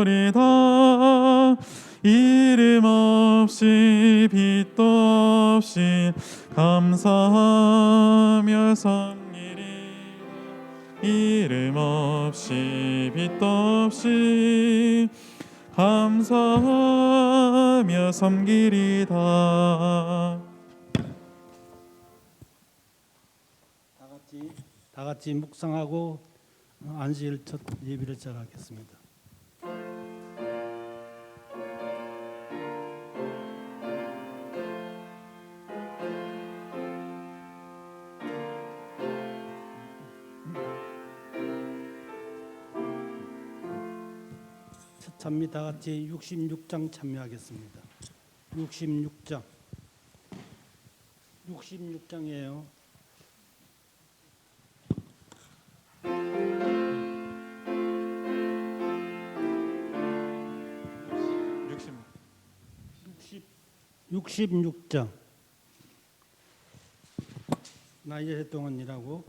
소리다. 이름 없이 빛도 없이 감사하며 섬기리다. 이름 없이 빛도 없이 감사하며 섬기리다. 다 같이 묵상하고 안식일 첫 예배를 시작하겠습니다. 첫 찬미 다 같이 66장 참여하겠습니다. 66장이에요. (66장) 나의 동안이라고.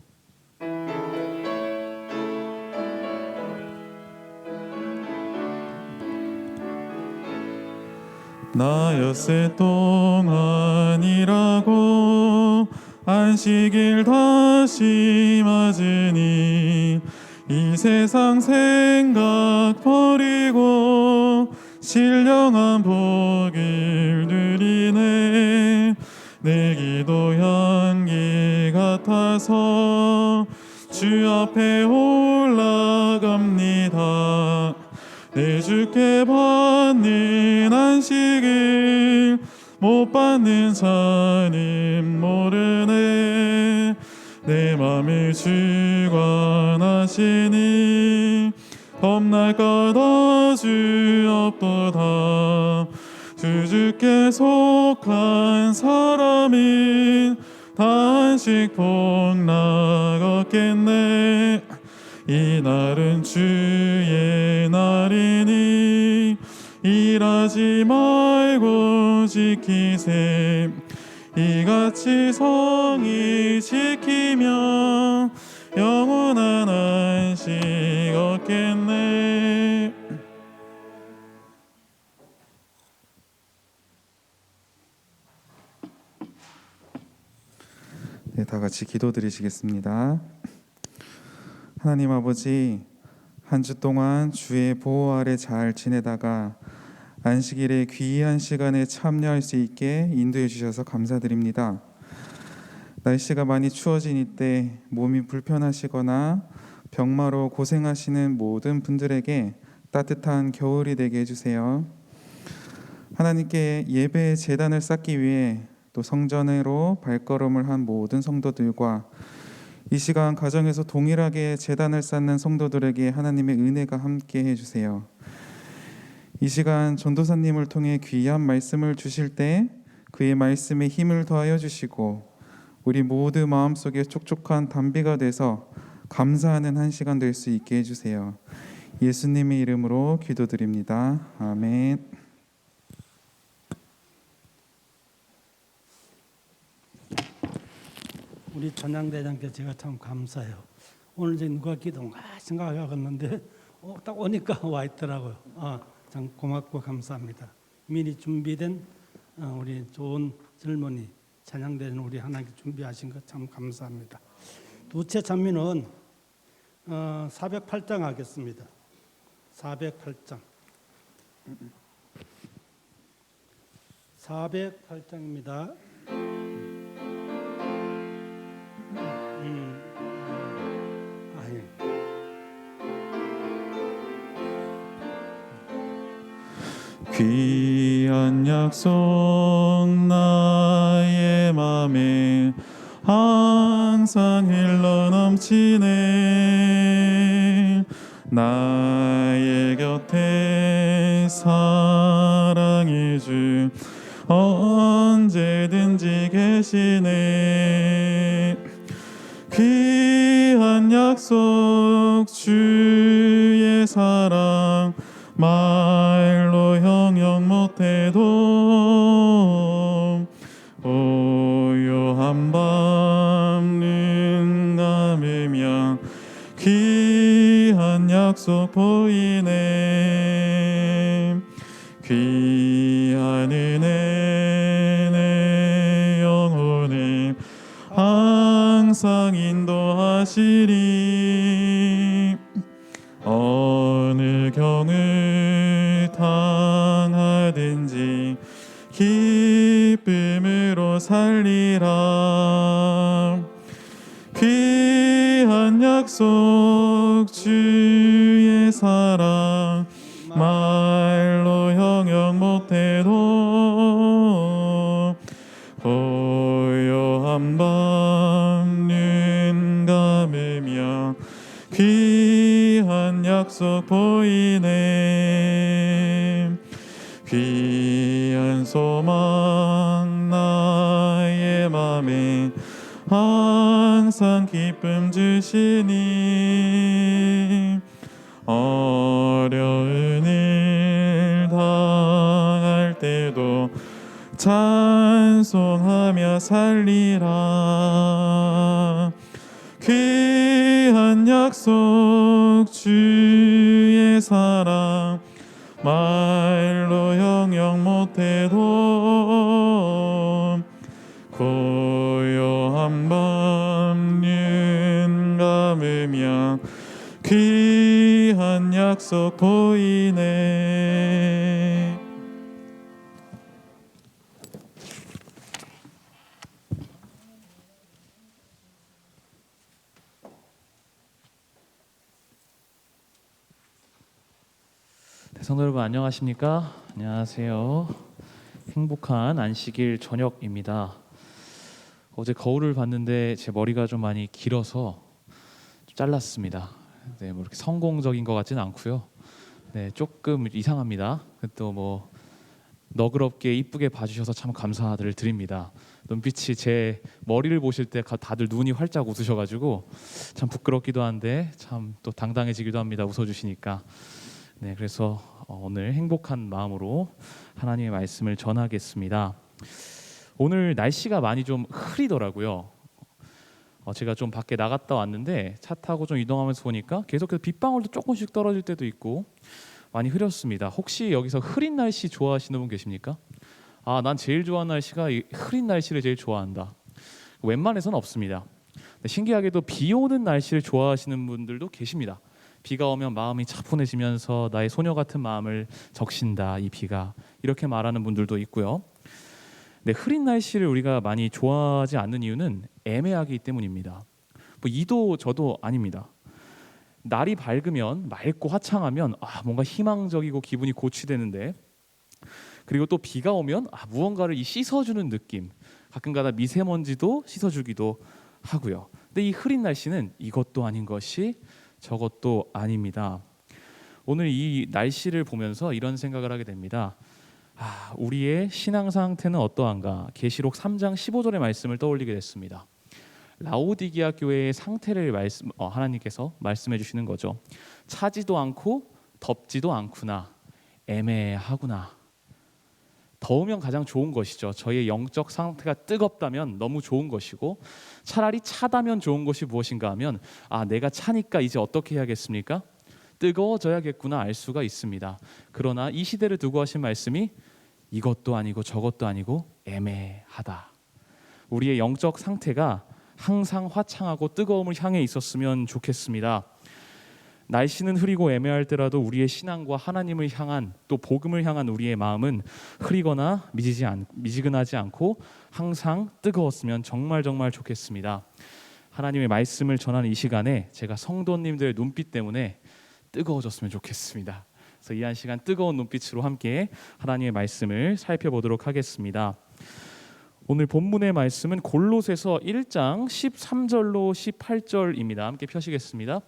나였을 동안이라고 안식일 다시 맞으니 이 세상 생각 버리고 신령한 복을 누리네. 내 기도 향기 같아서 주 앞에 올라갑니다. 내 주께 받는 안식을 못 받는 자는 모르네. 내 맘을 주관하시니 겁날 것 아주 없도다. 주께 속한 사람은 다 안식 복락 얻겠네. 이 날은 주의 날이니 일하지 말고 지키세. 이같이 성이 지키며 영원한 안식 얻겠네. 네, 다 같이 기도드리시겠습니다. 하나님 아버지, 한 주 동안 주의 보호 아래 잘 지내다가 안식일의 귀한 시간에 참여할 수 있게 인도해 주셔서 감사드립니다. 날씨가 많이 추워진 이때 몸이 불편하시거나 병마로 고생하시는 모든 분들에게 따뜻한 겨울이 되게 해주세요. 하나님께 예배의 제단을 쌓기 위해 또 성전으로 발걸음을 한 모든 성도들과 이 시간 가정에서 동일하게 제단을 쌓는 성도들에게 하나님의 은혜가 함께 해주세요. 이 시간 전도사님을 통해 귀한 말씀을 주실 때 그의 말씀에 힘을 더하여 주시고 우리 모두 마음속에 촉촉한 담비가 돼서 감사하는 한 시간 될 수 있게 해주세요. 예수님의 이름으로 기도드립니다. 아멘. 우리 전향대장께 제가 참 감사해요. 오늘 이제 누가 기도인가 생각하겠는데 딱 오니까 와 있더라고요. 참 고맙고 감사합니다. 미리 준비된 우리 좋은 젊은이 찬양대는 우리 하나님께 준비하신 것 참 감사합니다. 두째 찬미는 408장 하겠습니다. 408장 408장입니다. 귀한 약속 나의 맘에 항상 흘러넘치네. 나의 곁에 사랑의 주 언제든지 계시네. 귀한 약속 주의 사랑 말로 형용 못해도 오요한 밤 눈 감으면 귀한 약속 보이네. 항상 인도하시리. 어느 경을 당하든지 기쁨으로 살리라. 귀한 약속 주의 사랑 말로 형용 못해도 고요한 밤 눈 감으며 귀한 약속 보이네. 귀한 소망 나의 맘에 항상 기쁨 주시니. 어려운 일 당할 때도 찬송하며 살리라. 귀한 약속 주의 사랑 말로 형용 못해도 고요한 밤 눈 감으며 귀한 약속 보이네. 성도 여러분 안녕하십니까? 안녕하세요. 행복한 안식일 저녁입니다. 어제 거울을 봤는데 제 머리가 좀 많이 길어서 좀 잘랐습니다. 네, 뭐 이렇게 성공적인 것 같지는 않고요. 네, 조금 이상합니다. 또 뭐 너그럽게 이쁘게 봐주셔서 참 감사를 드립니다. 눈빛이 제 머리를 보실 때 다들 눈이 활짝 웃으셔가지고 참 부끄럽기도 한데 참 또 당당해지기도 합니다. 웃어주시니까. 네, 그래서 오늘 행복한 마음으로 하나님의 말씀을 전하겠습니다. 오늘 날씨가 많이 좀 흐리더라고요. 제가 좀 밖에 나갔다 왔는데 차 타고 좀 이동하면서 보니까 계속해서 빗방울도 조금씩 떨어질 때도 있고 많이 흐렸습니다. 혹시 여기서 흐린 날씨 좋아하시는 분 계십니까? 난 제일 좋아하는 날씨가 이 흐린 날씨를 제일 좋아한다. 웬만해서는 없습니다. 신기하게도 비 오는 날씨를 좋아하시는 분들도 계십니다. 비가 오면 마음이 차분해지면서 나의 소녀 같은 마음을 적신다. 이 비가 이렇게 말하는 분들도 있고요. 네, 흐린 날씨를 우리가 많이 좋아하지 않는 이유는 애매하기 때문입니다. 뭐 이도 저도 아닙니다. 날이 밝으면 맑고 화창하면 뭔가 희망적이고 기분이 고취되는데, 그리고 또 비가 오면 무언가를 씻어주는 느낌, 가끔가다 미세먼지도 씻어주기도 하고요. 근데 이 흐린 날씨는 이것도 아닌 것이 저것도 아닙니다. 오늘 이 날씨를 보면서 이런 생각을 하게 됩니다. 우리의 신앙 상태는 어떠한가? 계시록 3장 15절의 말씀을 떠올리게 됐습니다. 라오디게아 교회의 상태를 하나님께서 말씀해 주시는 거죠. 차지도 않고 덥지도 않구나. 애매하구나. 더우면 가장 좋은 것이죠. 저희의 영적 상태가 뜨겁다면 너무 좋은 것이고, 차라리 차다면 좋은 것이 무엇인가 하면 내가 차니까 이제 어떻게 해야겠습니까? 뜨거워져야겠구나 알 수가 있습니다. 그러나 이 시대를 두고 하신 말씀이 이것도 아니고 저것도 아니고 애매하다. 우리의 영적 상태가 항상 화창하고 뜨거움을 향해 있었으면 좋겠습니다. 날씨는 흐리고 애매할 때라도 우리의 신앙과 하나님을 향한, 또 복음을 향한 우리의 마음은 흐리거나 미지근하지 않고 항상 뜨거웠으면 정말 좋겠습니다. 하나님의 말씀을 전하는 이 시간에 제가 성도님들의 눈빛 때문에 뜨거워졌으면 좋겠습니다. 그래서 이 한 시간 뜨거운 눈빛으로 함께 하나님의 말씀을 살펴보도록 하겠습니다. 오늘 본문의 말씀은 골로새서 1장 13절로 18절입니다. 함께 펴시겠습니다.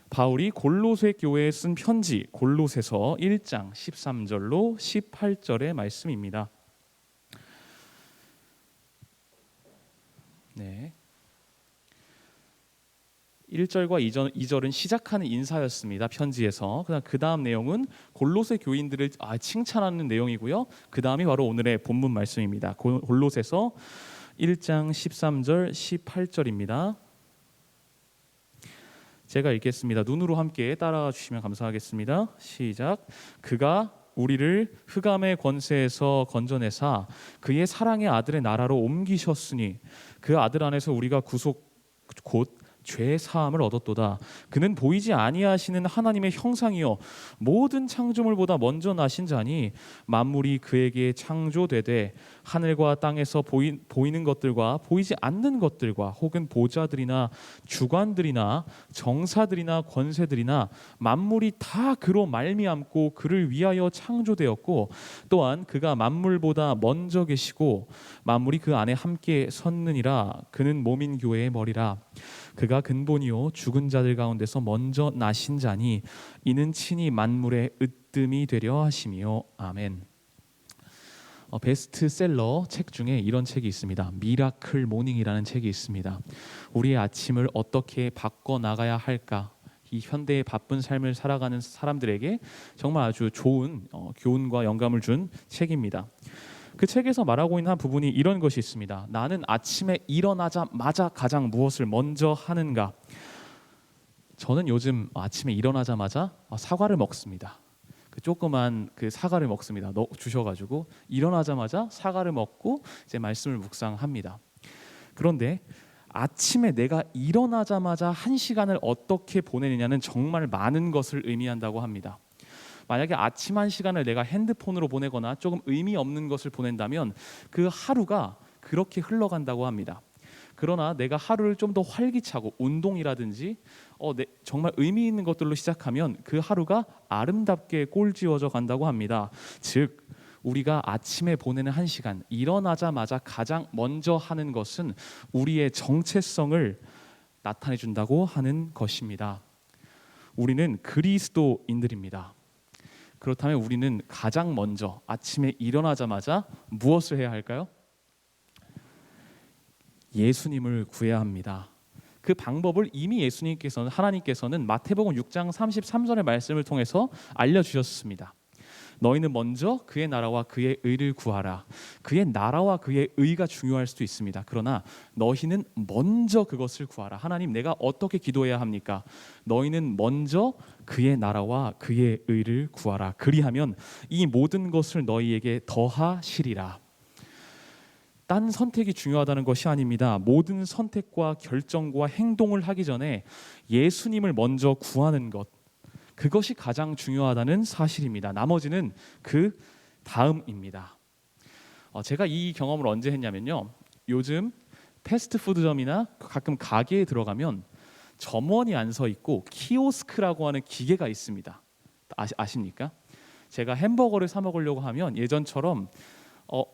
바울이 골로새 교회에 쓴 편지 골로새서 1장 13절로 18절의 말씀입니다. 네. 1절과 2절은 시작하는 인사였습니다. 편지에서. 그 다음 내용은 골로새 교인들을 칭찬하는 내용이고요. 그 다음이 바로 오늘의 본문 말씀입니다. 골로새서 1장 13절 18절입니다. 제가 읽겠습니다. 눈으로 함께 따라가 주시면 감사하겠습니다. 시작. 그가 우리를 흑암의 권세에서 건져내사 그의 사랑의 아들의 나라로 옮기셨으니 그 아들 안에서 우리가 곧 죄 사함을 얻었도다. 그는 보이지 아니하시는 하나님의 형상이요 모든 창조물보다 먼저 나신 자니 만물이 그에게 창조되되 하늘과 땅에서 보이는 것들과 보이지 않는 것들과 혹은 보좌들이나 주관들이나 정사들이나 권세들이나 만물이 다 그로 말미암고 그를 위하여 창조되었고 또한 그가 만물보다 먼저 계시고 만물이 그 안에 함께 섰느니라. 그는 몸인 교회의 머리라. 그가 근본이요 죽은 자들 가운데서 먼저 나신 자니 이는 친히 만물의 으뜸이 되려 하심이요. 아멘. 베스트셀러 책 중에 이런 책이 있습니다. 미라클 모닝이라는 책이 있습니다. 우리의 아침을 어떻게 바꿔 나가야 할까? 이 현대의 바쁜 삶을 살아가는 사람들에게 정말 아주 좋은 교훈과 영감을 준 책입니다. 그 책에서 말하고 있는 한 부분이 이런 것이 있습니다. 나는 아침에 일어나자마자 가장 무엇을 먼저 하는가? 저는 요즘 아침에 일어나자마자 사과를 먹습니다. 그 조그만 그 사과를 먹습니다. 주셔가지고 일어나자마자 사과를 먹고 이제 말씀을 묵상합니다. 그런데 아침에 내가 일어나자마자 1시간을 어떻게 보내느냐는 정말 많은 것을 의미한다고 합니다. 만약에 아침 1시간을 내가 핸드폰으로 보내거나 조금 의미 없는 것을 보낸다면 그 하루가 그렇게 흘러간다고 합니다. 그러나 내가 하루를 좀 더 활기차고 운동이라든지 정말 의미 있는 것들로 시작하면 그 하루가 아름답게 꼴지어져 간다고 합니다. 즉 우리가 아침에 보내는 1시간, 일어나자마자 가장 먼저 하는 것은 우리의 정체성을 나타내 준다고 하는 것입니다. 우리는 그리스도인들입니다. 그렇다면 우리는 가장 먼저 아침에 일어나자마자 무엇을 해야 할까요? 예수님을 구해야 합니다. 그 방법을 이미 하나님께서는 마태복음 6장 33절의 말씀을 통해서 알려주셨습니다. 너희는 먼저 그의 나라와 그의 의를 구하라. 그의 나라와 그의 의가 중요할 수도 있습니다. 그러나 너희는 먼저 그것을 구하라. 하나님, 내가 어떻게 기도해야 합니까? 너희는 먼저 그의 나라와 그의 의를 구하라. 그리하면 이 모든 것을 너희에게 더하시리라. 딴 선택이 중요하다는 것이 아닙니다. 모든 선택과 결정과 행동을 하기 전에 예수님을 먼저 구하는 것, 그것이 가장 중요하다는 사실입니다. 나머지는 그 다음입니다. 제가 이 경험을 언제 했냐면요. 요즘 패스트푸드점이나 가끔 가게에 들어가면 점원이 안 서 있고 키오스크라고 하는 기계가 있습니다. 아십니까? 제가 햄버거를 사 먹으려고 하면 예전처럼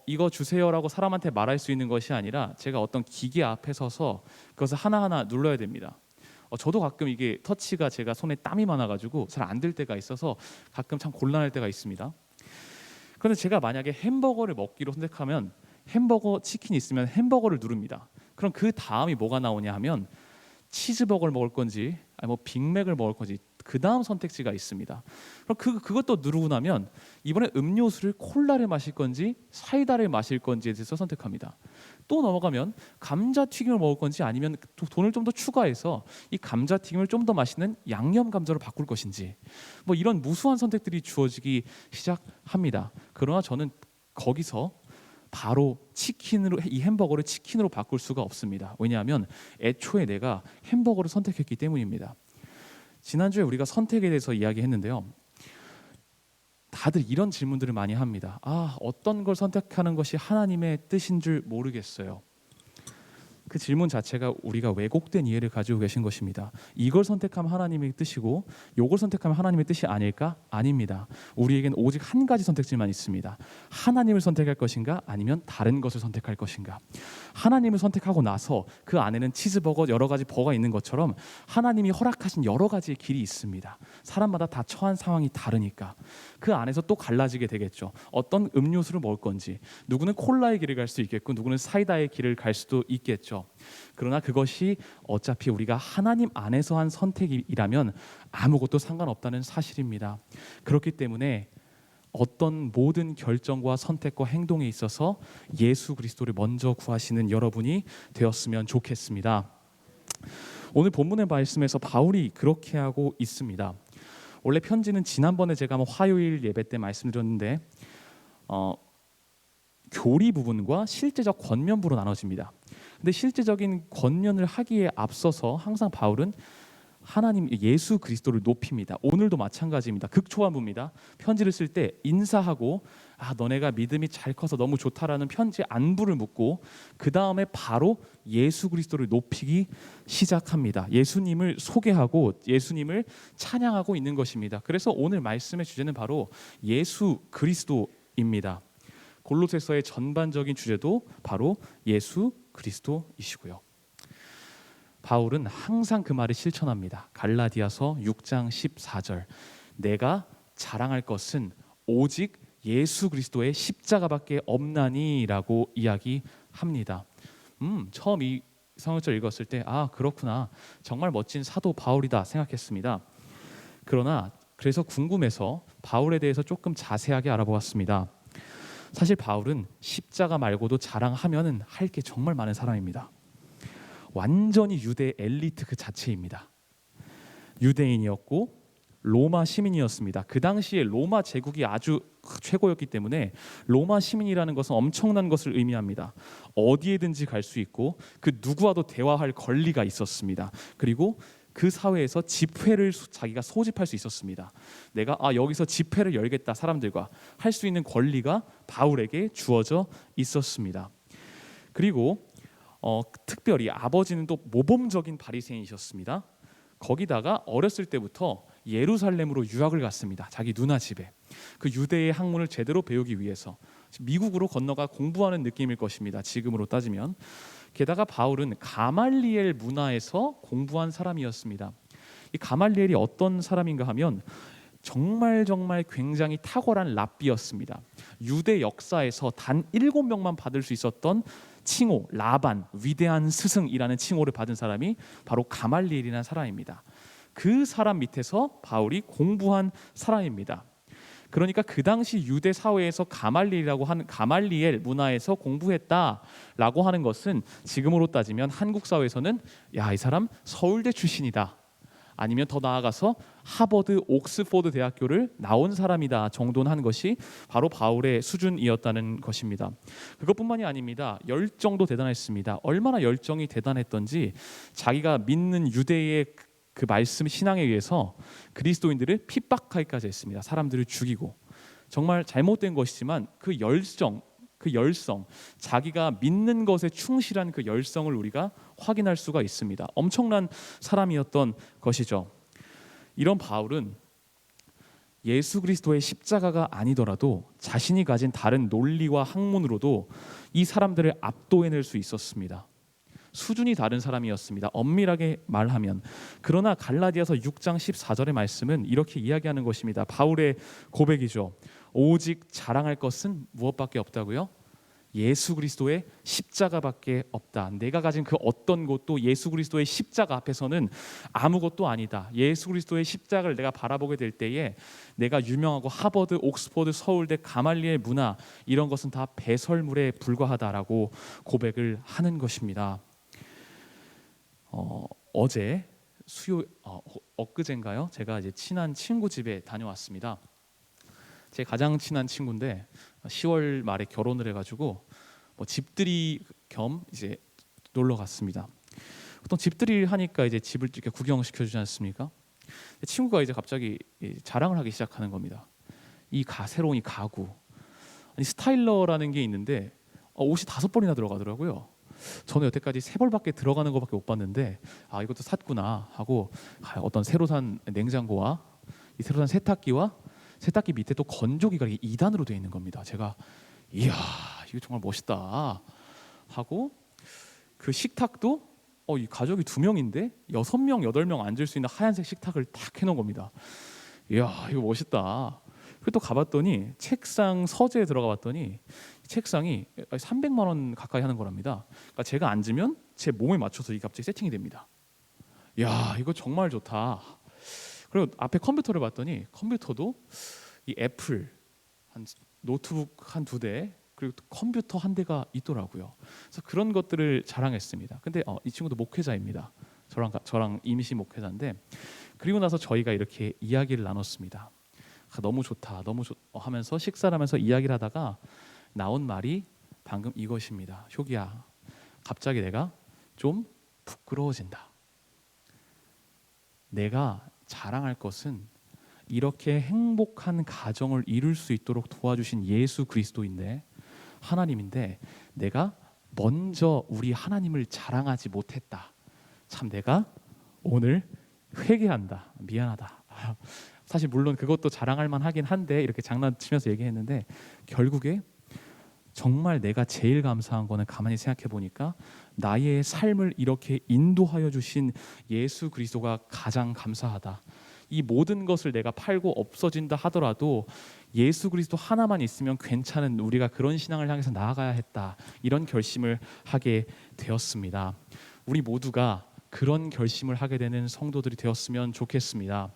이거 주세요라고 사람한테 말할 수 있는 것이 아니라 제가 어떤 기계 앞에 서서 그것을 하나하나 눌러야 됩니다. 저도 가끔 이게 터치가 제가 손에 땀이 많아가지고 잘 안 될 때가 있어서 가끔 참 곤란할 때가 있습니다. 그런데 제가 만약에 햄버거를 먹기로 선택하면 햄버거 치킨이 있으면 햄버거를 누릅니다. 그럼 그 다음이 뭐가 나오냐 하면 치즈버거를 먹을 건지 아니 뭐 빅맥을 먹을 건지 그 다음 선택지가 있습니다. 그럼 그것도 누르고 나면 이번에 음료수를 콜라를 마실 건지 사이다를 마실 건지에 대해서 선택합니다. 또 넘어가면 감자튀김을 먹을 건지 아니면 돈을 좀 더 추가해서 이 감자튀김을 좀 더 맛있는 양념 감자로 바꿀 것인지 뭐 이런 무수한 선택들이 주어지기 시작합니다. 그러나 저는 거기서 바로 이 햄버거를 치킨으로 바꿀 수가 없습니다. 왜냐하면 애초에 내가 햄버거를 선택했기 때문입니다. 지난주에 우리가 선택에 대해서 이야기했는데요. 다들 이런 질문들을 많이 합니다. 어떤 걸 선택하는 것이 하나님의 뜻인 줄 모르겠어요. 그 질문 자체가 우리가 왜곡된 이해를 가지고 계신 것입니다. 이걸 선택하면 하나님의 뜻이고 이걸 선택하면 하나님의 뜻이 아닐까? 아닙니다. 우리에겐 오직 한 가지 선택지만 있습니다. 하나님을 선택할 것인가? 아니면 다른 것을 선택할 것인가? 하나님을 선택하고 나서 그 안에는 치즈버거 여러 가지 버거가 있는 것처럼 하나님이 허락하신 여러 가지의 길이 있습니다. 사람마다 다 처한 상황이 다르니까 그 안에서 또 갈라지게 되겠죠. 어떤 음료수를 먹을 건지 누구는 콜라의 길을 갈 수 있겠고 누구는 사이다의 길을 갈 수도 있겠죠. 그러나 그것이 어차피 우리가 하나님 안에서 한 선택이라면 아무것도 상관없다는 사실입니다. 그렇기 때문에 어떤 모든 결정과 선택과 행동에 있어서 예수 그리스도를 먼저 구하시는 여러분이 되었으면 좋겠습니다. 오늘 본문의 말씀에서 바울이 그렇게 하고 있습니다. 원래 편지는 지난번에 제가 화요일 예배 때 말씀드렸는데 교리 부분과 실제적 권면부로 나눠집니다. 근데 실제적인 권면을 하기에 앞서서 항상 바울은 하나님 예수 그리스도를 높입니다. 오늘도 마찬가지입니다. 극초반부입니다. 편지를 쓸 때 인사하고 너네가 믿음이 잘 커서 너무 좋다라는 편지 안부를 묻고 그 다음에 바로 예수 그리스도를 높이기 시작합니다. 예수님을 소개하고 예수님을 찬양하고 있는 것입니다. 그래서 오늘 말씀의 주제는 바로 예수 그리스도입니다. 골로새서의 전반적인 주제도 바로 예수 그리스도이시고요. 바울은 항상 그 말을 실천합니다. 갈라디아서 6장 14절 내가 자랑할 것은 오직 예수 그리스도의 십자가밖에 없나니라고 이야기합니다. 처음 이 성경절 읽었을 때 그렇구나, 정말 멋진 사도 바울이다 생각했습니다. 그래서 궁금해서 바울에 대해서 조금 자세하게 알아보았습니다. 사실 바울은 십자가 말고도 자랑하면은 할 게 정말 많은 사람입니다. 완전히 유대 엘리트 그 자체입니다. 유대인이었고 로마 시민이었습니다. 그 당시에 로마 제국이 아주 최고였기 때문에 로마 시민이라는 것은 엄청난 것을 의미합니다. 어디에든지 갈 수 있고 그 누구와도 대화할 권리가 있었습니다. 그리고 그 사회에서 집회를 자기가 소집할 수 있었습니다. 내가 여기서 집회를 열겠다 사람들과 할 수 있는 권리가 바울에게 주어져 있었습니다. 그리고 특별히 아버지는 또 모범적인 바리새인이셨습니다. 거기다가 어렸을 때부터 예루살렘으로 유학을 갔습니다. 자기 누나 집에. 그 유대의 학문을 제대로 배우기 위해서 미국으로 건너가 공부하는 느낌일 것입니다. 지금으로 따지면. 게다가 바울은 가말리엘 문화에서 공부한 사람이었습니다. 이 가말리엘이 어떤 사람인가 하면 정말 굉장히 탁월한 랍비였습니다. 유대 역사에서 단 7명만 받을 수 있었던 칭호, 라반, 위대한 스승이라는 칭호를 받은 사람이 바로 가말리엘이라는 사람입니다. 그 사람 밑에서 바울이 공부한 사람입니다. 그러니까 그 당시 유대 사회에서 가말리엘이라고 하는 가말리엘 문화에서 공부했다라고 하는 것은 지금으로 따지면 한국 사회에서는 이 사람 서울대 출신이다, 아니면 더 나아가서 하버드, 옥스포드 대학교를 나온 사람이다 정도는 한 것이 바로 바울의 수준이었다는 것입니다. 그것뿐만이 아닙니다. 열정도 대단했습니다. 얼마나 열정이 대단했던지 자기가 믿는 유대의 그 말씀 신앙에 의해서 그리스도인들을 핍박하기까지 했습니다. 사람들을 죽이고. 정말 잘못된 것이지만 그 열성, 자기가 믿는 것에 충실한 그 열성을 우리가 확인할 수가 있습니다. 엄청난 사람이었던 것이죠. 이런 바울은 예수 그리스도의 십자가가 아니더라도 자신이 가진 다른 논리와 학문으로도 이 사람들을 압도해낼 수 있었습니다. 수준이 다른 사람이었습니다. 엄밀하게 말하면. 그러나 갈라디아서 6장 14절의 말씀은 이렇게 이야기하는 것입니다. 바울의 고백이죠. 오직 자랑할 것은 무엇밖에 없다고요? 예수 그리스도의 십자가밖에 없다. 내가 가진 그 어떤 것도 예수 그리스도의 십자가 앞에서는 아무것도 아니다. 예수 그리스도의 십자가를 내가 바라보게 될 때에 내가 유명하고 하버드, 옥스포드, 서울대, 가말리엘 문화 이런 것은 다 배설물에 불과하다라고 고백을 하는 것입니다. 어제 엊그젠가요? 제가 이제 친한 친구 집에 다녀왔습니다. 제 가장 친한 친구인데 10월 말에 결혼을 해가지고 집들이 겸 이제 놀러 갔습니다. 보통 집들이 하니까 이제 집을 이렇게 구경시켜 주지 않습니까? 친구가 이제 갑자기 자랑을 하기 시작하는 겁니다. 새로운 이 가구, 스타일러라는 게 있는데 옷이 5벌이나 들어가더라고요. 저는 여태까지 3벌밖에 들어가는 것밖에 못 봤는데 이것도 샀구나 하고 어떤 새로 산 냉장고와 이 새로 산 세탁기 밑에 또 건조기가 2단으로 되어 있는 겁니다. 제가 이야 이거 정말 멋있다 하고 그 식탁도 이 가족이 2명인데 6명, 8명 앉을 수 있는 하얀색 식탁을 딱 해놓은 겁니다. 이야 이거 멋있다. 그리고 또 가봤더니 책상 서재에 들어가 봤더니 책상이 300만 원 가까이 하는 거랍니다. 그러니까 제가 앉으면 제 몸에 맞춰서 이게 갑자기 세팅이 됩니다. 이야 이거 정말 좋다. 그리고 앞에 컴퓨터를 봤더니 컴퓨터도 이 애플 노트북 한 2대 그리고 컴퓨터 1대가 있더라고요. 그래서 그런 것들을 자랑했습니다. 근데 이 친구도 목회자입니다. 저랑 임시 목회자인데 그리고 나서 저희가 이렇게 이야기를 나눴습니다. 너무 좋다, 하면서 식사를 하면서 이야기를 하다가 나온 말이 방금 이것입니다. 효기야, 갑자기 내가 좀 부끄러워진다. 내가 자랑할 것은 이렇게 행복한 가정을 이룰 수 있도록 도와주신 예수 그리스도인데, 하나님인데, 내가 먼저 우리 하나님을 자랑하지 못했다. 참 내가 오늘 회개한다. 미안하다. 사실 물론 그것도 자랑할 만하긴 한데, 이렇게 장난치면서 얘기했는데 결국에 정말 내가 제일 감사한 거는 가만히 생각해 보니까 나의 삶을 이렇게 인도하여 주신 예수 그리스도가 가장 감사하다. 이 모든 것을 내가 팔고 없어진다 하더라도 예수 그리스도 하나만 있으면 괜찮은 우리가 그런 신앙을 향해서 나아가야 했다. 이런 결심을 하게 되었습니다. 우리 모두가 그런 결심을 하게 되는 성도들이 되었으면 좋겠습니다.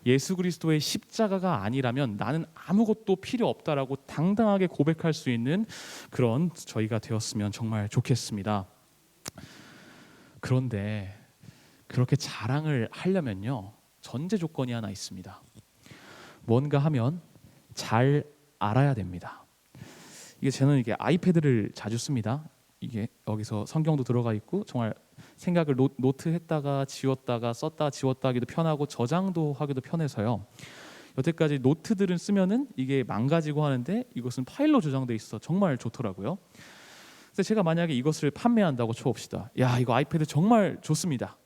예수 그리스도의 십자가가 아니라면 나는 아무것도 필요 없다라고 당당하게 고백할 수 있는 그런 저희가 되었으면 정말 좋겠습니다. 그런데 그렇게 자랑을 하려면요, 전제 조건이 하나 있습니다. 뭔가 하면 잘 알아야 됩니다. 저는 이게 아이패드를 자주 씁니다. 이게 여기서 성경도 들어가 있고 정말 생각을 노트했다가 지웠다가 썼다 지웠다 하기도 편하고 저장도 하기도 편해서요. 여태까지 노트들은 쓰면은 이게 망가지고 하는데 이것은 파일로 저장돼 있어 정말 좋더라고요. 그래서 제가 만약에 이것을 판매한다고 쳐봅시다. 야, 이거 아이패드 정말 좋습니다.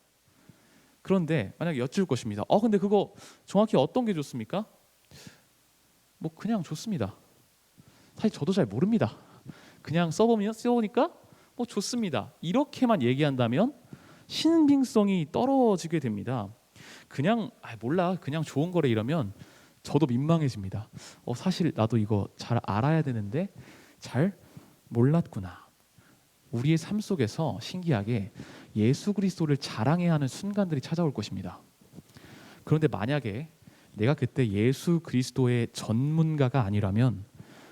그런데 만약에 여쭐 것입니다. 근데 그거 정확히 어떤 게 좋습니까? 뭐 그냥 좋습니다. 사실 저도 잘 모릅니다. 그냥 써보니까 뭐 좋습니다. 이렇게만 얘기한다면 신빙성이 떨어지게 됩니다. 그냥 몰라, 그냥 좋은 거래 이러면 저도 민망해집니다. 사실 나도 이거 잘 알아야 되는데 잘 몰랐구나. 우리의 삶 속에서 신기하게 예수 그리스도를 자랑해야 하는 순간들이 찾아올 것입니다. 그런데 만약에 내가 그때 예수 그리스도의 전문가가 아니라면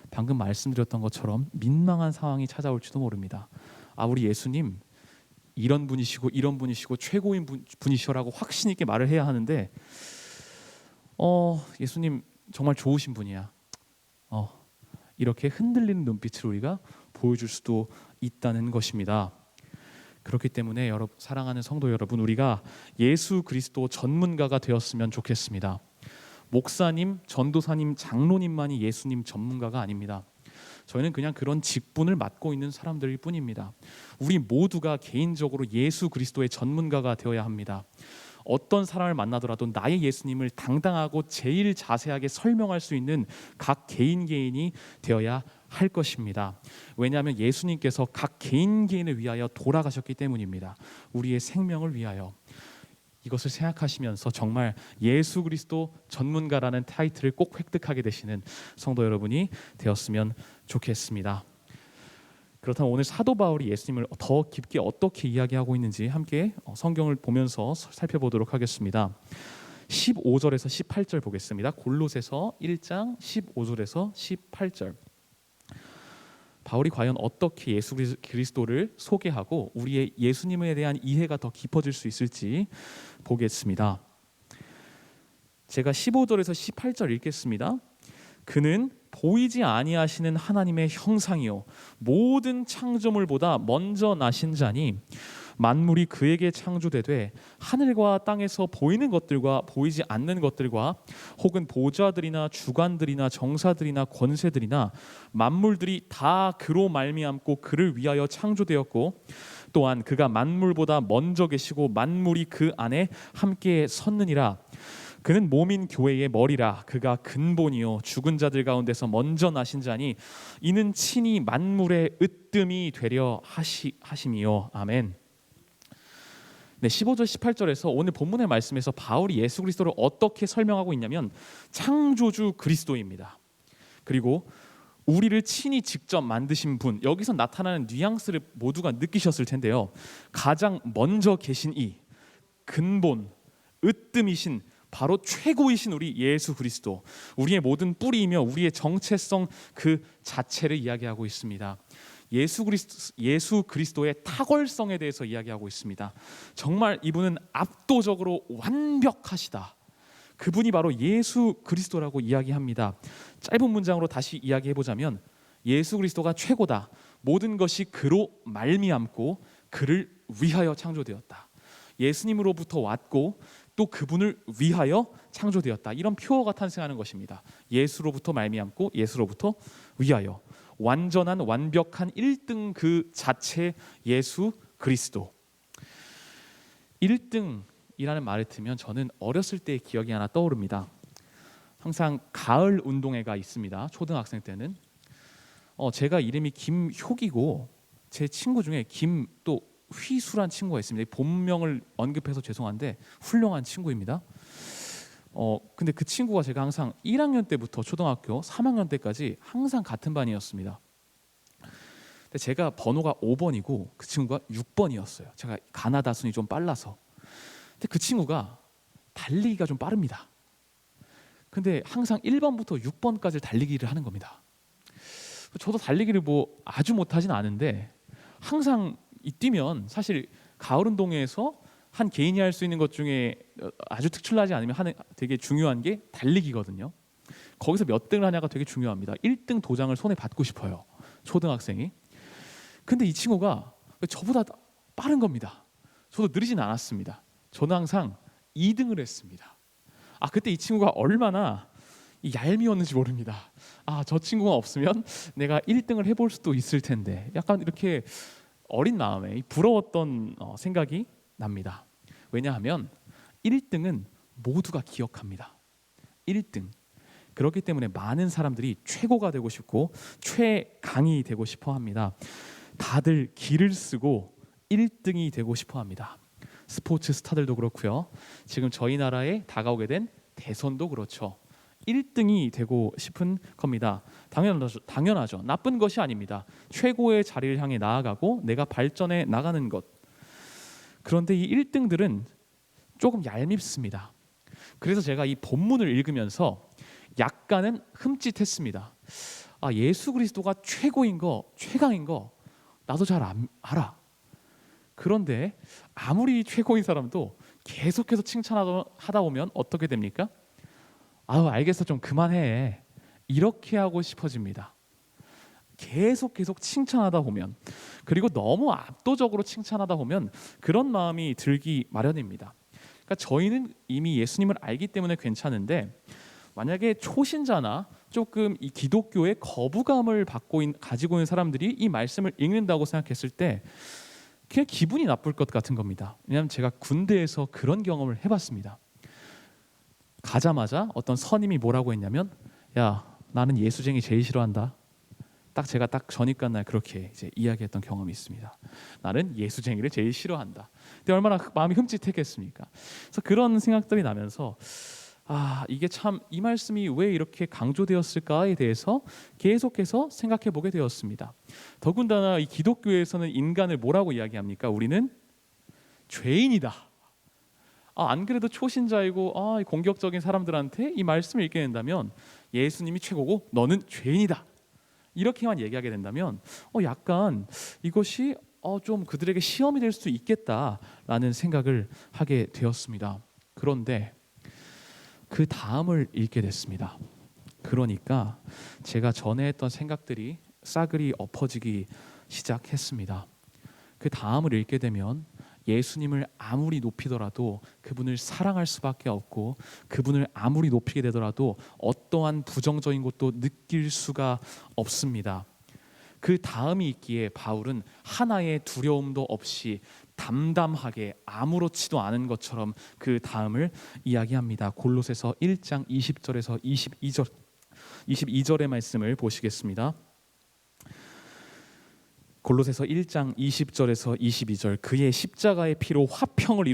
방금 말씀드렸던 것처럼 민망한 상황이 찾아올지도 모릅니다. 우리 예수님 이런 분이시고 이런 분이시고 최고인 분이시라고 확신 있게 말을 해야 하는데 예수님 정말 좋으신 분이야. 이렇게 흔들리는 눈빛을 우리가 보여줄 수도 있다는 것입니다. 그렇기 때문에 여러분, 사랑하는 성도 여러분, 우리가 예수 그리스도 전문가가 되었으면 좋겠습니다. 목사님, 전도사님, 장로님만이 예수님 전문가가 아닙니다. 저희는 그냥 그런 직분을 맡고 있는 사람들일 뿐입니다. 우리 모두가 개인적으로 예수 그리스도의 전문가가 되어야 합니다. 어떤 사람을 만나더라도 나의 예수님을 당당하고 제일 자세하게 설명할 수 있는 각 개인이 되어야 할 것입니다. 왜냐하면 예수님께서 각 개인을 위하여 돌아가셨기 때문입니다. 우리의 생명을 위하여. 이것을 생각하시면서 정말 예수 그리스도 전문가라는 타이틀을 꼭 획득하게 되시는 성도 여러분이 되었으면 좋겠습니다. 그렇다면 오늘 사도 바울이 예수님을 더 깊게 어떻게 이야기하고 있는지 함께 성경을 보면서 살펴보도록 하겠습니다. 15절에서 18절 보겠습니다. 골로새서 1장 15절에서 18절. 바울이 과연 어떻게 예수 그리스도를 소개하고 우리의 예수님에 대한 이해가 더 깊어질 수 있을지 보겠습니다. 제가 15절에서 18절 읽겠습니다. 그는 보이지 아니하시는 하나님의 형상이요 모든 창조물보다 먼저 나신 자니 만물이 그에게 창조되되 하늘과 땅에서 보이는 것들과 보이지 않는 것들과 혹은 보좌들이나 주관들이나 정사들이나 권세들이나 만물들이 다 그로 말미암고 그를 위하여 창조되었고 또한 그가 만물보다 먼저 계시고 만물이 그 안에 함께 섰느니라. 그는 몸인 교회의 머리라. 그가 근본이요 죽은 자들 가운데서 먼저 나신 자니 이는 친히 만물의 으뜸이 되려 하심이요. 아멘. 네, 15절 18절에서 오늘 본문의 말씀에서 바울이 예수 그리스도를 어떻게 설명하고 있냐면 창조주 그리스도입니다. 그리고 우리를 친히 직접 만드신 분, 여기서 나타나는 뉘앙스를 모두가 느끼셨을 텐데요. 가장 먼저 계신 이 근본, 으뜸이신 바로 최고이신 우리 예수 그리스도, 우리의 모든 뿌리이며 우리의 정체성 그 자체를 이야기하고 있습니다. 예수 그리스도의 탁월성에 대해서 이야기하고 있습니다. 정말 이분은 압도적으로 완벽하시다. 그분이 바로 예수 그리스도라고 이야기합니다. 짧은 문장으로 다시 이야기해보자면 예수 그리스도가 최고다. 모든 것이 그로 말미암고 그를 위하여 창조되었다. 예수님으로부터 왔고 또 그분을 위하여 창조되었다. 이런 표어가 탄생하는 것입니다. 예수로부터 말미암고 예수로부터 위하여. 완전한 완벽한 1등 그 자체 예수 그리스도. 1등이라는 말을 듣면 저는 어렸을 때의 기억이 하나 떠오릅니다. 항상 가을 운동회가 있습니다. 초등학생 때는 제가 이름이 김효기고 제 친구 중에 김 또 휘수란 친구가 있습니다. 본명을 언급해서 죄송한데 훌륭한 친구입니다. 근데 그 친구가 제가 항상 1학년 때부터 초등학교 3학년 때까지 항상 같은 반이었습니다. 근데 제가 번호가 5번이고 그 친구가 6번이었어요. 제가 가나다순이 좀 빨라서. 근데 그 친구가 달리기가 좀 빠릅니다. 근데 항상 1번부터 6번까지 달리기를 하는 겁니다. 저도 달리기를 뭐 아주 못하진 않은데 항상 뛰면 사실 가을 운동회에서 한 개인이 할 수 있는 것 중에 아주 특출나지 않으면 하는 되게 중요한 게 달리기거든요. 거기서 몇 등을 하냐가 되게 중요합니다. 1등 도장을 손에 받고 싶어요. 초등학생이. 근데 이 친구가 저보다 빠른 겁니다. 저도 느리진 않았습니다. 저는 항상 2등을 했습니다. 그때 이 친구가 얼마나 얄미웠는지 모릅니다. 저 친구가 없으면 내가 1등을 해볼 수도 있을 텐데 약간 이렇게 어린 마음에 부러웠던 생각이 납니다. 왜냐하면 1등은 모두가 기억합니다. 1등. 그렇기 때문에 많은 사람들이 최고가 되고 싶고 최강이 되고 싶어 합니다. 다들 기를 쓰고 1등이 되고 싶어 합니다. 스포츠 스타들도 그렇고요. 지금 저희 나라에 다가오게 된 대선도 그렇죠. 1등이 되고 싶은 겁니다. 당연하죠. 나쁜 것이 아닙니다. 최고의 자리를 향해 나아가고 내가 발전해 나가는 것. 그런데 이 1등들은 조금 얄밉습니다. 그래서 제가 이 본문을 읽으면서 약간은 흠칫했습니다. 예수 그리스도가 최고인 거, 최강인 거 나도 잘 알아. 그런데 아무리 최고인 사람도 계속해서 칭찬하다 보면 어떻게 됩니까? 알겠어, 좀 그만해. 이렇게 하고 싶어집니다. 계속 칭찬하다 보면, 그리고 너무 압도적으로 칭찬하다 보면 그런 마음이 들기 마련입니다. 그러니까 저희는 이미 예수님을 알기 때문에 괜찮은데 만약에 초신자나 조금 이 기독교의 거부감을 가지고 있는 사람들이 이 말씀을 읽는다고 생각했을 때 그냥 기분이 나쁠 것 같은 겁니다. 왜냐하면 제가 군대에서 그런 경험을 해봤습니다. 가자마자 어떤 선임이 뭐라고 했냐면, 야, 나는 예수쟁이 제일 싫어한다. 제가 전입간 날 그렇게 이제 이야기했던 경험이 있습니다. 나는 예수쟁이를 제일 싫어한다. 근데 얼마나 마음이 흠칫했겠습니까? 그래서 그런 생각들이 나면서 이게 참 이 말씀이 왜 이렇게 강조되었을까에 대해서 계속해서 생각해 보게 되었습니다. 더군다나 이 기독교에서는 인간을 뭐라고 이야기합니까? 우리는 죄인이다. 안 그래도 초신자이고 공격적인 사람들한테 이 말씀을 읽게 된다면 예수님이 최고고 너는 죄인이다. 이렇게만 얘기하게 된다면 약간 이것이 좀 그들에게 시험이 될 수도 있겠다라는 생각을 하게 되었습니다. 그런데 그 다음을 읽게 됐습니다. 그러니까 제가 전에 했던 생각들이 싸그리 엎어지기 시작했습니다. 그 다음을 읽게 되면 예수님을 아무리 높이더라도 그분을 사랑할 수밖에 없고 그분을 아무리 높이게 되더라도 어떠한 부정적인 것도 느낄 수가 없습니다. 그 다음이 있기에 바울은 하나의 두려움도 없이 담담하게 아무렇지도 않은 것처럼 그 다음을 이야기합니다. 골로새서 1장 20절에서 22절의 말씀을 보시겠습니다. 골로새서 1장 20절에서 22절 그의 십자가의 피로 화평을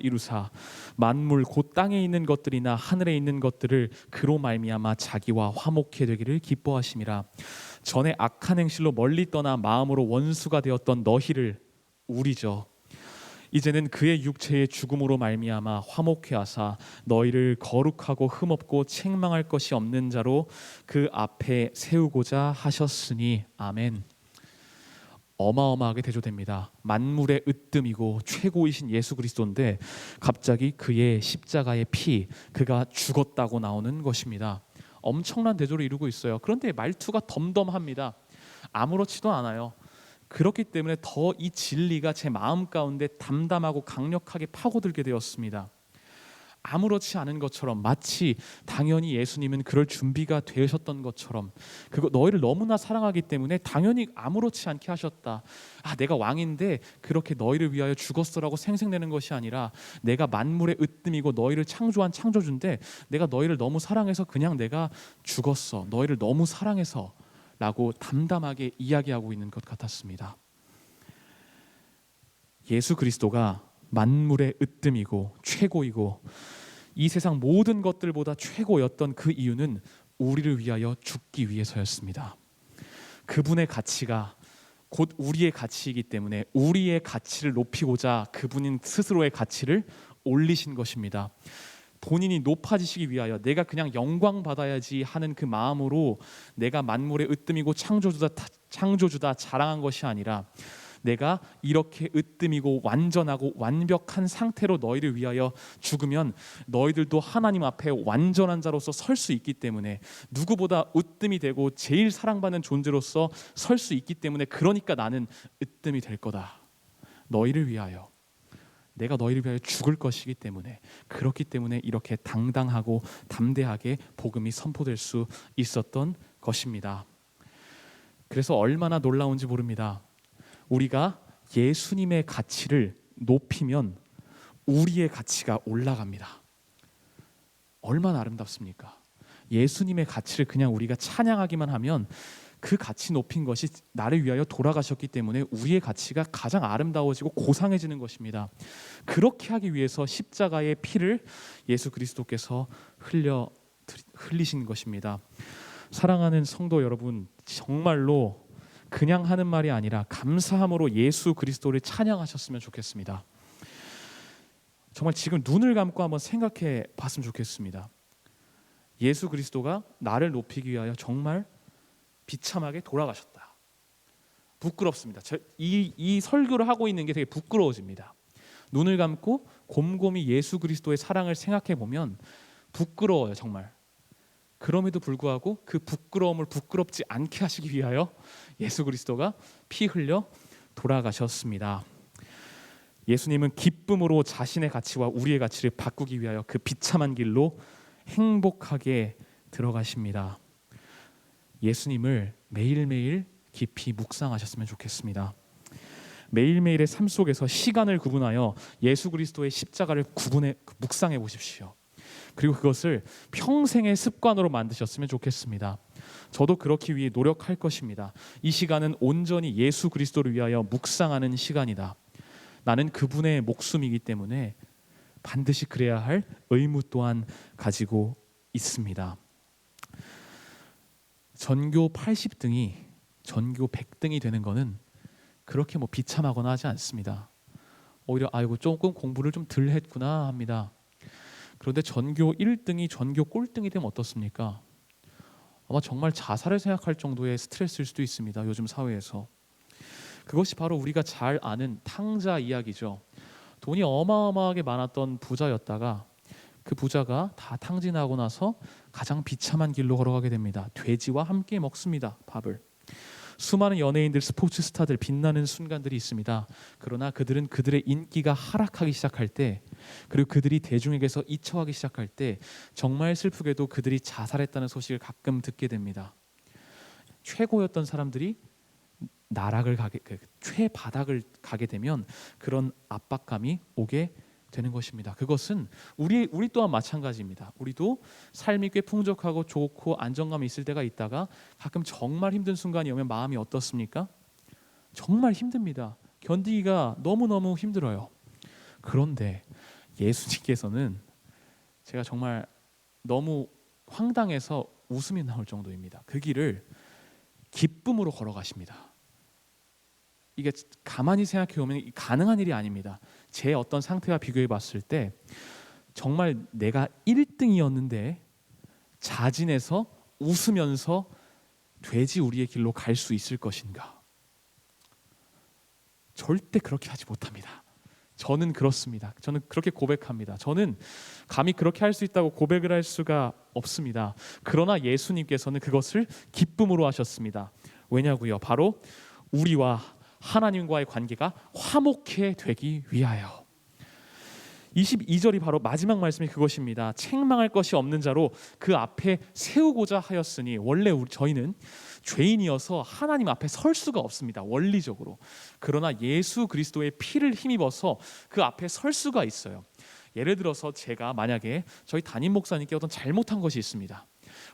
이루사 만물 곧 땅에 있는 것들이나 하늘에 있는 것들을 그로 말미암아 자기와 화목해 되기를 기뻐하심이라. 전에 악한 행실로 멀리 떠나 마음으로 원수가 되었던 너희를 우리죠. 이제는 그의 육체의 죽음으로 말미암아 화목해 하사 너희를 거룩하고 흠없고 책망할 것이 없는 자로 그 앞에 세우고자 하셨으니 아멘. 어마어마하게 대조됩니다. 만물의 으뜸이고 최고이신 예수 그리스도인데 갑자기 그의 십자가의 피, 그가 죽었다고 나오는 것입니다. 엄청난 대조를 이루고 있어요. 그런데 말투가 덤덤합니다. 아무렇지도 않아요. 그렇기 때문에 더 이 진리가 제 마음 가운데 담담하고 강력하게 파고들게 되었습니다. 아무렇지 않은 것처럼, 마치 당연히 예수님은 그럴 준비가 되셨던 것처럼, 그거 너희를 너무나 사랑하기 때문에 당연히 아무렇지 않게 하셨다. 내가 왕인데 그렇게 너희를 위하여 죽었어라고 생색내는 것이 아니라 내가 만물의 으뜸이고 너희를 창조한 창조주인데 내가 너희를 너무 사랑해서 그냥 내가 죽었어. 너희를 너무 사랑해서 라고 담담하게 이야기하고 있는 것 같았습니다. 예수 그리스도가 만물의 으뜸이고 최고이고 이 세상 모든 것들보다 최고였던 그 이유는 우리를 위하여 죽기 위해서였습니다. 그분의 가치가 곧 우리의 가치이기 때문에 우리의 가치를 높이고자 그분인 스스로의 가치를 올리신 것입니다. 본인이 높아지시기 위하여 내가 그냥 영광 받아야지 하는 그 마음으로 내가 만물의 으뜸이고 창조주다 자랑한 것이 아니라 내가 이렇게 으뜸이고 완전하고 완벽한 상태로 너희를 위하여 죽으면 너희들도 하나님 앞에 완전한 자로서 설 수 있기 때문에, 누구보다 으뜸이 되고 제일 사랑받는 존재로서 설 수 있기 때문에, 그러니까 나는 으뜸이 될 거다. 너희를 위하여, 내가 너희를 위하여 죽을 것이기 때문에, 그렇기 때문에 이렇게 당당하고 담대하게 복음이 선포될 수 있었던 것입니다. 그래서 얼마나 놀라운지 모릅니다. 우리가 예수님의 가치를 높이면 우리의 가치가 올라갑니다. 얼마나 아름답습니까? 예수님의 가치를 그냥 우리가 찬양하기만 하면 그 가치 높인 것이 나를 위하여 돌아가셨기 때문에 우리의 가치가 가장 아름다워지고 고상해지는 것입니다. 그렇게 하기 위해서 십자가의 피를 예수 그리스도께서 흘리신 것입니다. 사랑하는 성도 여러분, 정말로 그냥 하는 말이 아니라 감사함으로 예수 그리스도를 찬양하셨으면 좋겠습니다. 정말 지금 눈을 감고 한번 생각해 봤으면 좋겠습니다. 예수 그리스도가 나를 높이기 위하여 정말 비참하게 돌아가셨다. 부끄럽습니다. 이 설교를 하고 있는 게 되게 부끄러워집니다. 눈을 감고 곰곰이 예수 그리스도의 사랑을 생각해 보면 부끄러워요, 정말. 그럼에도 불구하고 그 부끄러움을 부끄럽지 않게 하시기 위하여 예수 그리스도가 피 흘려 돌아가셨습니다. 예수님은 기쁨으로 자신의 가치와 우리의 가치를 바꾸기 위하여 그 비참한 길로 행복하게 들어가십니다. 예수님을 매일매일 깊이 묵상하셨으면 좋겠습니다. 매일매일의 삶 속에서 시간을 구분하여 예수 그리스도의 십자가를 묵상해 보십시오. 그리고 그것을 평생의 습관으로 만드셨으면 좋겠습니다. 저도 그렇기 위해 노력할 것입니다. 이 시간은 온전히 예수 그리스도를 위하여 묵상하는 시간이다. 나는 그분의 목숨이기 때문에 반드시 그래야 할 의무 또한 가지고 있습니다. 전교 80등이 전교 100등이 되는 것은 그렇게 비참하거나 하지 않습니다. 오히려 조금 공부를 좀 덜 했구나 합니다. 그런데 전교 1등이 전교 꼴등이 되면 어떻습니까? 아마 정말 자살을 생각할 정도의 스트레스일 수도 있습니다. 요즘 사회에서. 그것이 바로 우리가 잘 아는 탕자 이야기죠. 돈이 어마어마하게 많았던 부자였다가 그 부자가 다 탕진하고 나서 가장 비참한 길로 걸어가게 됩니다. 돼지와 함께 먹습니다, 밥을. 수많은 연예인들, 스포츠 스타들 빛나는 순간들이 있습니다. 그러나 그들은 그들의 인기가 하락하기 시작할 때, 그리고 그들이 대중에게서 잊혀가기 시작할 때 정말 슬프게도 그들이 자살했다는 소식을 가끔 듣게 됩니다. 최고였던 사람들이 최바닥을 가게 되면 그런 압박감이 오게 되는 것입니다. 그것은 우리 또한 마찬가지입니다. 우리도 삶이 꽤 풍족하고 좋고 안정감이 있을 때가 있다가 가끔 정말 힘든 순간이 오면 마음이 어떻습니까? 정말 힘듭니다. 견디기가 너무너무 힘들어요. 그런데 예수님께서는 제가 정말 너무 황당해서 웃음이 나올 정도입니다. 그 길을 기쁨으로 걸어가십니다. 이게 가만히 생각해 보면 가능한 일이 아닙니다. 제 어떤 상태와 비교해 봤을 때 정말 내가 1등이었는데 자진해서 웃으면서 돼지 우리의 길로 갈 수 있을 것인가? 절대 그렇게 하지 못합니다. 저는 그렇습니다. 저는 그렇게 고백합니다. 저는 감히 그렇게 할 수 있다고 고백을 할 수가 없습니다. 그러나 예수님께서는 그것을 기쁨으로 하셨습니다. 왜냐고요? 바로 우리와 하나님과의 관계가 화목해 되기 위하여. 22절이 바로 마지막 말씀이 그것입니다. 책망할 것이 없는 자로 그 앞에 세우고자 하였으니, 원래 저희는 죄인이어서 하나님 앞에 설 수가 없습니다. 원리적으로. 그러나 예수 그리스도의 피를 힘입어서 그 앞에 설 수가 있어요. 예를 들어서 제가 만약에 저희 담임 목사님께 어떤 잘못한 것이 있습니다.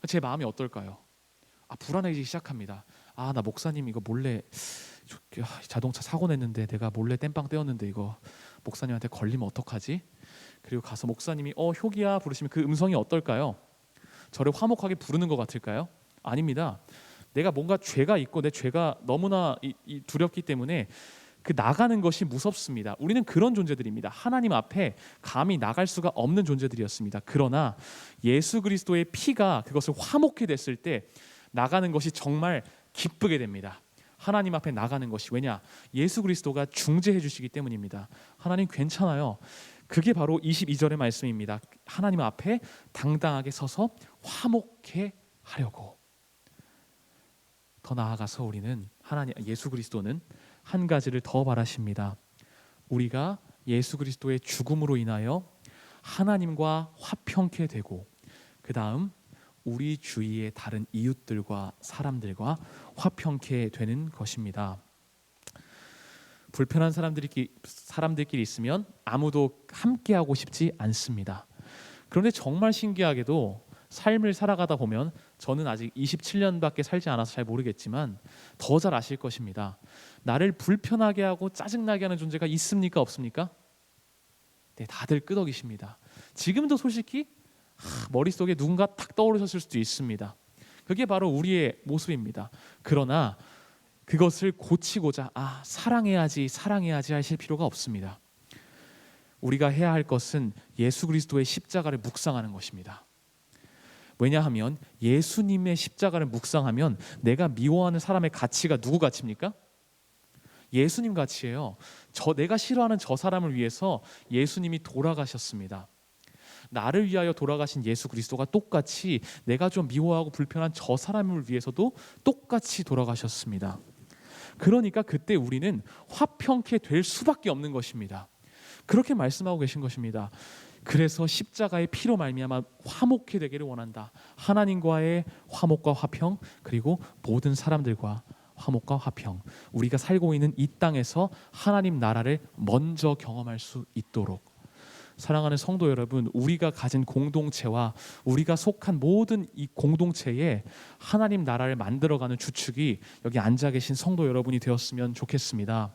제 마음이 어떨까요? 불안해지기 시작합니다. 나 목사님 이거 몰래 자동차 사고 냈는데 내가 몰래 땜빵 떼었는데 이거 목사님한테 걸리면 어떡하지? 그리고 가서 목사님이 효기야 부르시면 그 음성이 어떨까요? 저를 화목하게 부르는 것 같을까요? 아닙니다. 내가 뭔가 죄가 있고 내 죄가 너무나 두렵기 때문에 그 나가는 것이 무섭습니다. 우리는 그런 존재들입니다. 하나님 앞에 감히 나갈 수가 없는 존재들이었습니다. 그러나 예수 그리스도의 피가 그것을 화목케 됐을 때 나가는 것이 정말 기쁘게 됩니다. 하나님 앞에 나가는 것이, 왜냐? 예수 그리스도가 중재해 주시기 때문입니다. 하나님 괜찮아요. 그게 바로 22절의 말씀입니다. 하나님 앞에 당당하게 서서 화목해 하려고. 더 나아가서 우리는 예수 그리스도는 한 가지를 더 바라십니다. 우리가 예수 그리스도의 죽음으로 인하여 하나님과 화평케 되고, 그 다음 우리 주위의 다른 이웃들과 사람들과 화평케 되는 것입니다. 불편한 사람들끼리 있으면 아무도 함께하고 싶지 않습니다. 그런데 정말 신기하게도 삶을 살아가다 보면, 저는 아직 27년밖에 살지 않아서 잘 모르겠지만 더 잘 아실 것입니다. 나를 불편하게 하고 짜증나게 하는 존재가 있습니까? 없습니까? 네, 다들 끄덕이십니다. 지금도 솔직히 머릿속에 누군가 탁 떠오르셨을 수도 있습니다. 그게 바로 우리의 모습입니다. 그러나 그것을 고치고자 사랑해야지 하실 필요가 없습니다. 우리가 해야 할 것은 예수 그리스도의 십자가를 묵상하는 것입니다. 왜냐하면 예수님의 십자가를 묵상하면 내가 미워하는 사람의 가치가 누구 가치입니까? 예수님 가치예요. 내가 싫어하는 저 사람을 위해서 예수님이 돌아가셨습니다. 나를 위하여 돌아가신 예수 그리스도가 똑같이 내가 좀 미워하고 불편한 저 사람을 위해서도 똑같이 돌아가셨습니다. 그러니까 그때 우리는 화평케 될 수밖에 없는 것입니다. 그렇게 말씀하고 계신 것입니다. 그래서 십자가의 피로 말미암아 화목케 되기를 원한다. 하나님과의 화목과 화평, 그리고 모든 사람들과 화목과 화평. 우리가 살고 있는 이 땅에서 하나님 나라를 먼저 경험할 수 있도록. 사랑하는 성도 여러분, 우리가 가진 공동체와 우리가 속한 모든 이 공동체에 하나님 나라를 만들어가는 주축이 여기 앉아 계신 성도 여러분이 되었으면 좋겠습니다.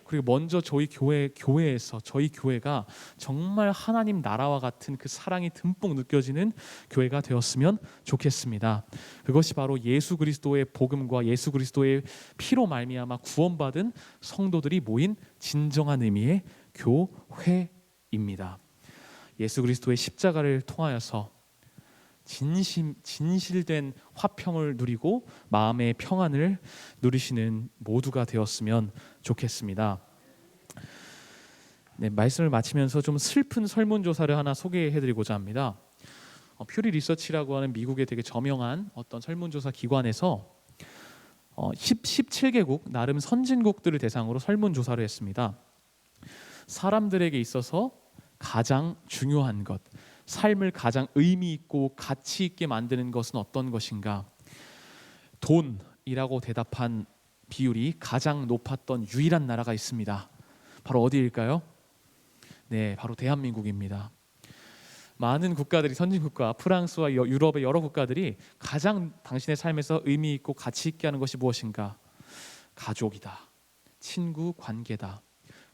그리고 먼저 저희 교회에서 저희 교회가 정말 하나님 나라와 같은 그 사랑이 듬뿍 느껴지는 교회가 되었으면 좋겠습니다. 그것이 바로 예수 그리스도의 복음과 예수 그리스도의 피로 말미암아 구원받은 성도들이 모인 진정한 의미의 교회입니다. 예수 그리스도의 십자가를 통하여서 진실된 화평을 누리고 마음의 평안을 누리시는 모두가 되었으면 좋겠습니다. 네, 말씀을 마치면서 좀 슬픈 설문조사를 하나 소개해드리고자 합니다. 퓨리 리서치라고 하는 미국의 되게 저명한 어떤 설문조사 기관에서 17개국 나름 선진국들을 대상으로 설문조사를 했습니다. 사람들에게 있어서 가장 중요한 것, 삶을 가장 의미 있고 가치 있게 만드는 것은 어떤 것인가? 돈이라고 대답한 비율이 가장 높았던 유일한 나라가 있습니다. 바로 어디일까요? 네, 바로 대한민국입니다. 많은 국가들이, 선진국가, 프랑스와 유럽의 여러 국가들이 가장 당신의 삶에서 의미 있고 가치 있게 하는 것이 무엇인가? 가족이다, 친구 관계다.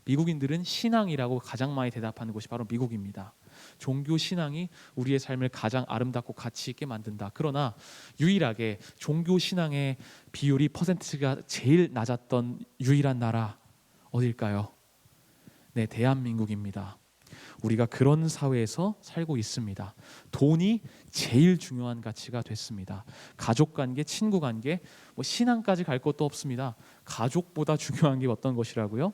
미국인들은 신앙이라고 가장 많이 대답하는 곳이 바로 미국입니다. 종교 신앙이 우리의 삶을 가장 아름답고 가치 있게 만든다. 그러나 유일하게 종교 신앙의 비율이 퍼센트가 제일 낮았던 유일한 나라 어딜까요? 네, 대한민국입니다. 우리가 그런 사회에서 살고 있습니다. 돈이 제일 중요한 가치가 됐습니다. 가족 관계, 친구 관계, 신앙까지 갈 것도 없습니다. 가족보다 중요한 게 어떤 것이라고요?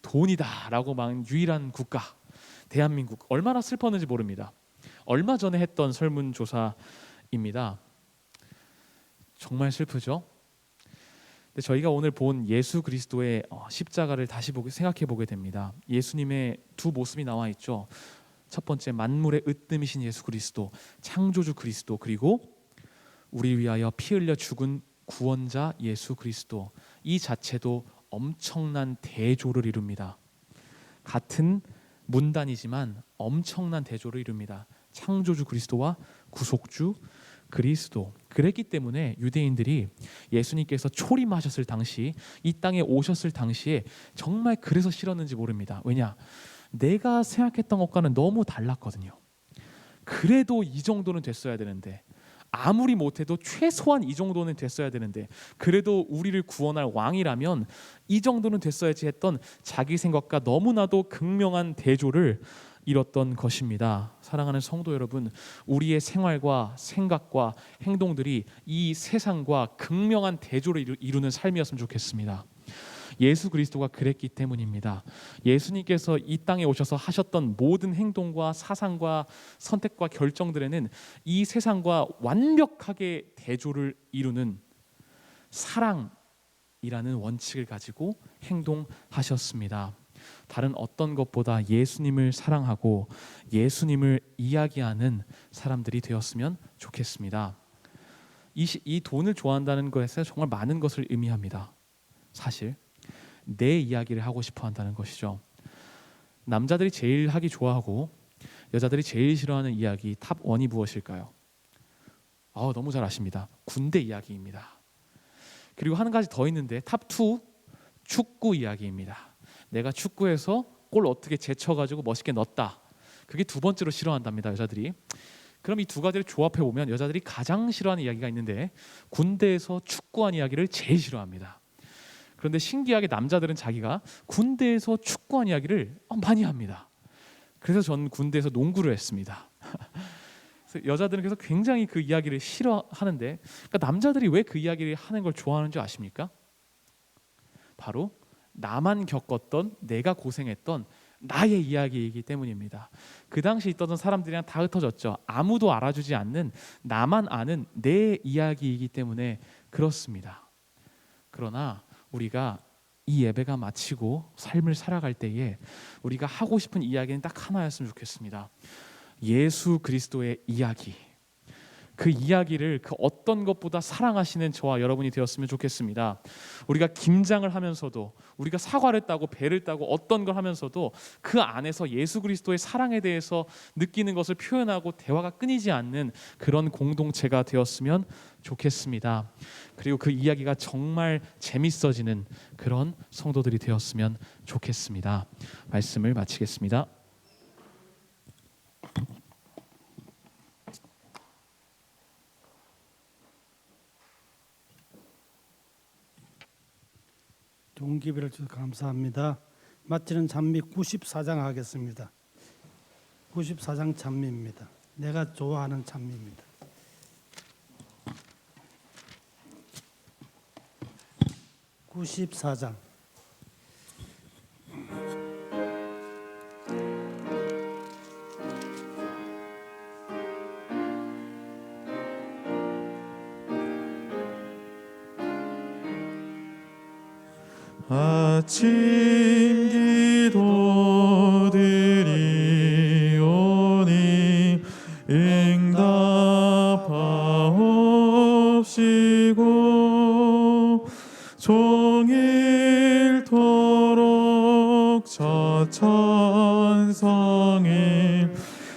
돈이다라고 막 유일한 국가 대한민국, 얼마나 슬펐는지 모릅니다. 얼마 전에 했던 설문조사입니다. 정말 슬프죠. 근데 저희가 오늘 본 예수 그리스도의 십자가를 다시 생각해 보게 됩니다. 예수님의 두 모습이 나와 있죠. 첫 번째, 만물의 으뜸이신 예수 그리스도, 창조주 그리스도, 그리고 우리 위하여 피 흘려 죽은 구원자 예수 그리스도. 이 자체도 엄청난 대조를 이룹니다. 같은 문단이지만 엄청난 대조를 이룹니다. 창조주 그리스도와 구속주 그리스도. 그랬기 때문에 유대인들이 예수님께서 초림하셨을 당시, 이 땅에 오셨을 당시에 정말 그래서 싫었는지 모릅니다. 왜냐? 내가 생각했던 것과는 너무 달랐거든요. 그래도 이 정도는 됐어야 되는데, 아무리 못해도 최소한 이 정도는 됐어야 되는데, 그래도 우리를 구원할 왕이라면 이 정도는 됐어야지 했던 자기 생각과 너무나도 극명한 대조를 이뤘던 것입니다. 사랑하는 성도 여러분, 우리의 생활과 생각과 행동들이 이 세상과 극명한 대조를 이루는 삶이었으면 좋겠습니다. 예수 그리스도가 그랬기 때문입니다. 예수님께서 이 땅에 오셔서 하셨던 모든 행동과 사상과 선택과 결정들에는 이 세상과 완벽하게 대조를 이루는 사랑이라는 원칙을 가지고 행동하셨습니다. 다른 어떤 것보다 예수님을 사랑하고 예수님을 이야기하는 사람들이 되었으면 좋겠습니다. 이 돈을 좋아한다는 것에서 정말 많은 것을 의미합니다. 사실 내 이야기를 하고 싶어 한다는 것이죠. 남자들이 제일 하기 좋아하고 여자들이 제일 싫어하는 이야기 탑 1이 무엇일까요? 너무 잘 아십니다. 군대 이야기입니다. 그리고 한 가지 더 있는데 탑 2, 축구 이야기입니다. 내가 축구에서 골 어떻게 제쳐가지고 멋있게 넣었다. 그게 두 번째로 싫어한답니다, 여자들이. 그럼 이 두 가지를 조합해 보면 여자들이 가장 싫어하는 이야기가 있는데, 군대에서 축구한 이야기를 제일 싫어합니다. 그런데 신기하게 남자들은 자기가 군대에서 축구한 이야기를 많이 합니다. 그래서 저는 군대에서 농구를 했습니다. 그래서 여자들은 그래서 굉장히 그 이야기를 싫어하는데, 그러니까 남자들이 왜 그 이야기를 하는 걸 좋아하는 줄 아십니까? 바로 나만 겪었던, 내가 고생했던 나의 이야기이기 때문입니다. 그 당시 있던 사람들이랑 다 흩어졌죠. 아무도 알아주지 않는 나만 아는 내 이야기이기 때문에 그렇습니다. 그러나 우리가 이 예배가 마치고 삶을 살아갈 때에 우리가 하고 싶은 이야기는 딱 하나였으면 좋겠습니다. 예수 그리스도의 이야기. 그 이야기를 그 어떤 것보다 사랑하시는 저와 여러분이 되었으면 좋겠습니다. 우리가 김장을 하면서도, 우리가 사과를 따고 배를 따고 어떤 걸 하면서도 그 안에서 예수 그리스도의 사랑에 대해서 느끼는 것을 표현하고 대화가 끊이지 않는 그런 공동체가 되었으면 좋겠습니다. 그리고 그 이야기가 정말 재밌어지는 그런 성도들이 되었으면 좋겠습니다. 말씀을 마치겠습니다. 좋은 기회를 주셔서 감사합니다. 마치는 찬미 94장 하겠습니다. 94장 찬미입니다. 내가 좋아하는 찬미입니다. (94장) 아침 기도드리오니 응답하옵시고 종일토록 저 천성을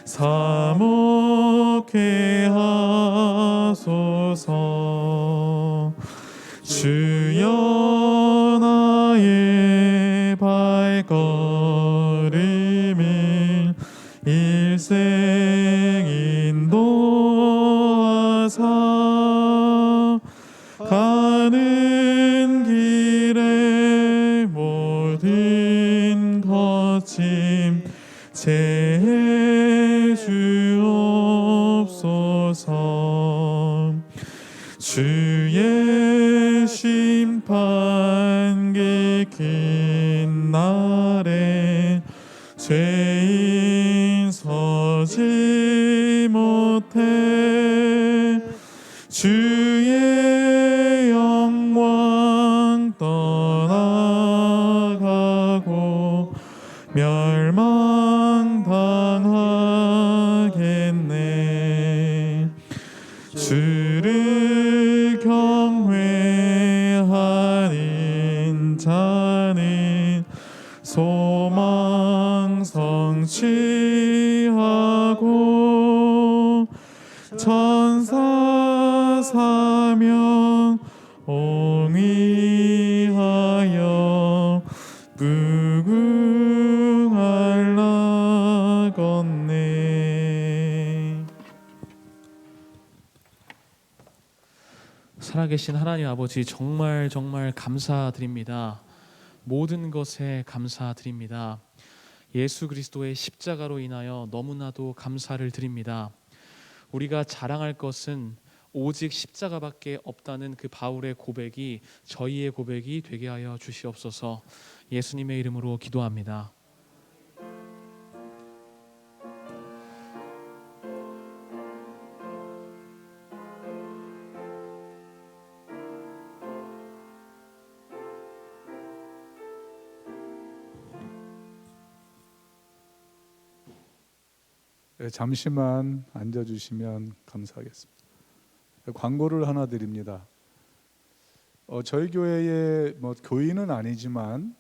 사목해 하소서. 주여 나의 발걸음을 일생 인도하사 가는 길에 모든 거침 제해 주옵소서. 주의 심판 긴 날에 주의 영광 떠나가고 멸망당하겠네. 주를 경외하는 자는 소망 성취하고 천사 사명 옹이하여 무궁할라건네. 살아계신 하나님 아버지, 정말 정말 감사드립니다. 모든 것에 감사드립니다. 예수 그리스도의 십자가로 인하여 너무나도 감사를 드립니다. 우리가 자랑할 것은 오직 십자가밖에 없다는 그 바울의 고백이 저희의 고백이 되게 하여 주시옵소서. 예수님의 이름으로 기도합니다. 네, 잠시만 앉아주시면 감사하겠습니다. 광고를 하나 드립니다. 저희 교회의 교인은 아니지만